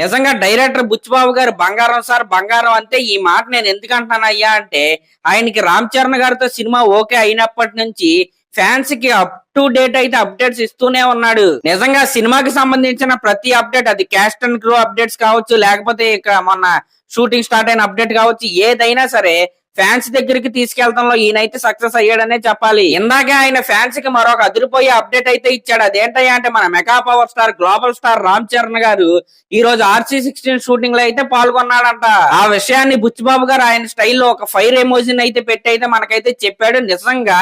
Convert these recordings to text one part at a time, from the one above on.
నిజంగా డైరెక్టర్ బుచ్చిబాబు గారు బంగారం సార్ బంగారం అంటే ఈ మాట నేను ఎందుకు అంటున్నానయ్యా అంటే ఆయనకి రామ్ చరణ్ గారితో సినిమా ఓకే అయినప్పటి నుంచి ఫ్యాన్స్ కి అప్ టు డేట్ అయితే అప్డేట్స్ ఇస్తూనే ఉన్నాడు. నిజంగా సినిమాకి సంబంధించిన ప్రతి అప్డేట్, అది క్యాస్ట్ అండ్ క్రూ అప్డేట్స్ కావచ్చు, లేకపోతే ఇక మొన్న షూటింగ్ స్టార్ట్ అయిన అప్డేట్ కావచ్చు, ఏదైనా సరే ఫ్యాన్స్ దగ్గరికి తీసుకెళ్తాంలో ఈయనైతే సక్సెస్ అయ్యాడనే చెప్పాలి. ఇందాకే ఆయన ఫ్యాన్స్ కి మరొక అదిరిపోయే అప్డేట్ అయితే ఇచ్చాడు. అదేంటయ్యా అంటే మన mega power star global star Ram Charan గారు ఈ రోజు RC16 షూటింగ్ లో అయితే పాల్గొన్నాడంట. ఆ విషయాన్ని బుచ్చిబాబు గారు ఆయన స్టైల్లో ఒక ఫైర్ ఎమోజిన్ అయితే పెట్టి అయితే మనకైతే చెప్పాడు. నిజంగా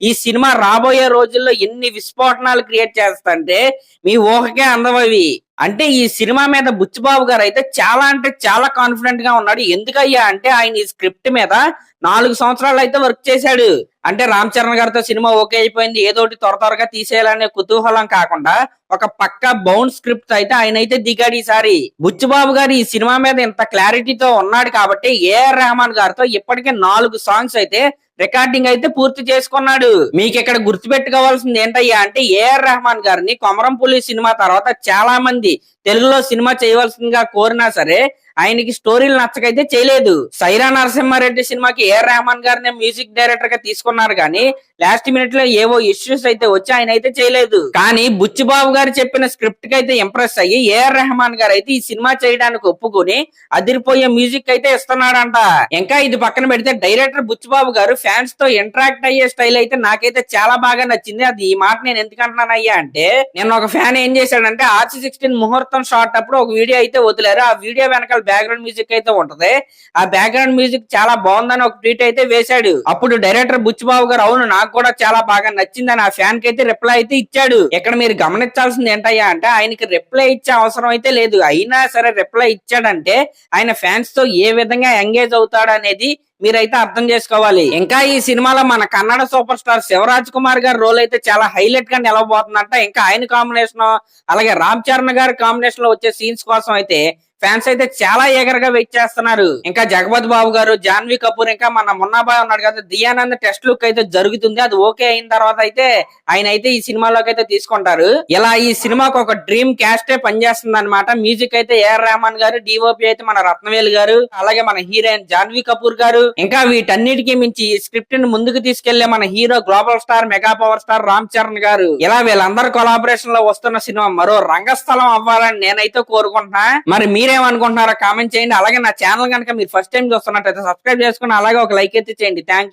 ఈ సినిమా రాబోయే రోజుల్లో ఎన్ని విస్ఫోటనాలు క్రియేట్ చేస్తంటే మీ ఊహకే అందవవి. అంటే ఈ సినిమా మీద బుచ్చిబాబు గారు అయితే చాలా అంటే చాలా కాన్ఫిడెంట్ గా ఉన్నాడు. ఎందుకయ్యా అంటే ఆయన ఈ స్క్రిప్ట్ మీద 4 సంవత్సరాలు అయితే వర్క్ చేశాడు. అంటే రామ్ చరణ్ గారితో సినిమా ఓకే అయిపోయింది, ఏదోటి త్వరగా తీసేయాలనే కుతూహలం కాకుండా ఒక పక్కా బౌండ్ స్క్రిప్ట్ అయితే ఆయన అయితే దిగాడు ఈసారి. బుచ్చిబాబు గారు ఈ సినిమా మీద ఇంత క్లారిటీతో ఉన్నాడు కాబట్టి AR రెహమాన్ గారితో ఇప్పటికే 4 సాంగ్స్ అయితే రికార్డింగ్ అయితే పూర్తి చేసుకున్నాడు. మీకు ఇక్కడ గుర్తుపెట్టుకోవాల్సింది ఏంటయ్యా అంటే AR రెహమాన్ గారిని కొమరంపులి సినిమా తర్వాత చాలా మంది తెలుగులో సినిమా చేయవలసిందిగా కోరినా సరే ఆయనకి స్టోరీలు నచ్చకైతే చేయలేదు. సైరా నరసింహారెడ్డి సినిమాకి AR రెహమాన్ గారిని మ్యూజిక్ డైరెక్టర్ గా తీసుకున్నారు కానీ లాస్ట్ మినిట్ లో ఏవో ఇష్యూస్ అయితే వచ్చి ఆయన అయితే చేయలేదు. కానీ బుచ్చిబాబు గారు చెప్పిన స్క్రిప్ట్ కి అయితే ఇంప్రెస్ అయ్యి AR రెహమాన్ గారు అయితే ఈ సినిమా చేయడానికి ఒప్పుకొని అదిరిపోయే మ్యూజిక్ అయితే ఇస్తున్నాడంట. ఇంకా ఇది పక్కన పెడితే డైరెక్టర్ బుచ్చిబాబు గారు ఫ్యాన్స్ తో ఇంటరాక్ట్ అయ్యే స్టైల్ అయితే నాకైతే చాలా బాగా నచ్చింది. అది ఈ మాట నేను ఎందుకు అంటున్నానయ్యా అంటే నేను ఒక ఫ్యాన్ ఏం చేశాడంటే RC16 ముహూర్తం షార్ట్ అప్పుడు ఒక వీడియో అయితే వదిలారు. ఆ వీడియో వెనకాల బ్యాక్గ్రౌండ్ మ్యూజిక్ అయితే ఉంటది. ఆ బ్యాక్గ్రౌండ్ మ్యూజిక్ చాలా బాగుందని ఒక ట్వీట్ అయితే వేశాడు. అప్పుడు డైరెక్టర్ బుచ్చిబాబు గారు అవును నాకు కూడా చాలా బాగా నచ్చిందని ఆ ఫ్యాన్ కి అయితే రిప్లై అయితే ఇచ్చాడు. ఇక్కడ మీరు గమనించాల్సింది ఏంటయ్యా అంటే ఆయనకి రిప్లై ఇచ్చే అవసరం అయితే లేదు. అయినా సరే రిప్లై ఇచ్చాడంటే ఆయన ఫ్యాన్స్ తో ఏ విధంగా ఎంగేజ్ అవుతాడు అనేది మీరైతే అర్థం చేసుకోవాలి. ఇంకా ఈ సినిమాలో మన కన్నడ సూపర్ స్టార్ శివరాజ్ కుమార్ గారి రోల్ అయితే చాలా హైలైట్ గా నిలవబోతుందంట. ఇంకా ఆయన కాంబినేషన్ అలాగే రామ్ చరణ్ గారి కాంబినేషన్ లో వచ్చే సీన్స్ కోసం అయితే ఫ్యాన్స్ అయితే చాలా ఈగర్ గా వెయిట్ చేస్తున్నారు. ఇంకా జగపత్ బాబు గారు, జాన్వీ కపూర్, ఇంకా మన మున్నాబాయ్ ఉన్నాడు కదా, దియానంద్ టెస్ట్ లుక్ అయితే జరుగుతుంది. అది ఓకే అయిన తర్వాత అయితే ఆయన అయితే ఈ సినిమాలోకి అయితే తీసుకుంటారు. ఇలా ఈ సినిమాకు ఒక డ్రీమ్ క్యాస్టే పనిచేస్తుంది అనమాట. మ్యూజిక్ అయితే AR రెహమాన్ గారు, DOP అయితే మన రత్నవేలు గారు, అలాగే మన హీరోయిన్ జాన్వీ కపూర్ గారు. ఇంకా వీటన్నిటికీ మించి ఈ స్క్రిప్ట్ ని ముందుకు తీసుకెళ్లే మన hero global star mega power star Ram Charan గారు. ఇలా వీళ్ళందరూ కొలాబరేషన్ లో వస్తున్న సినిమా మరో రంగస్థలం అవ్వాలని నేనైతే కోరుకుంటున్నా. మరి మీరేమనుకుంటున్నారో కామెంట్ చేయండి. అలాగే నా ఛానల్ కనుక మీరు ఫస్ట్ టైం చూస్తున్నట్టయితే సబ్స్క్రైబ్ చేసుకుని అలాగే ఒక లైక్ అయితే చేయండి. థ్యాంక్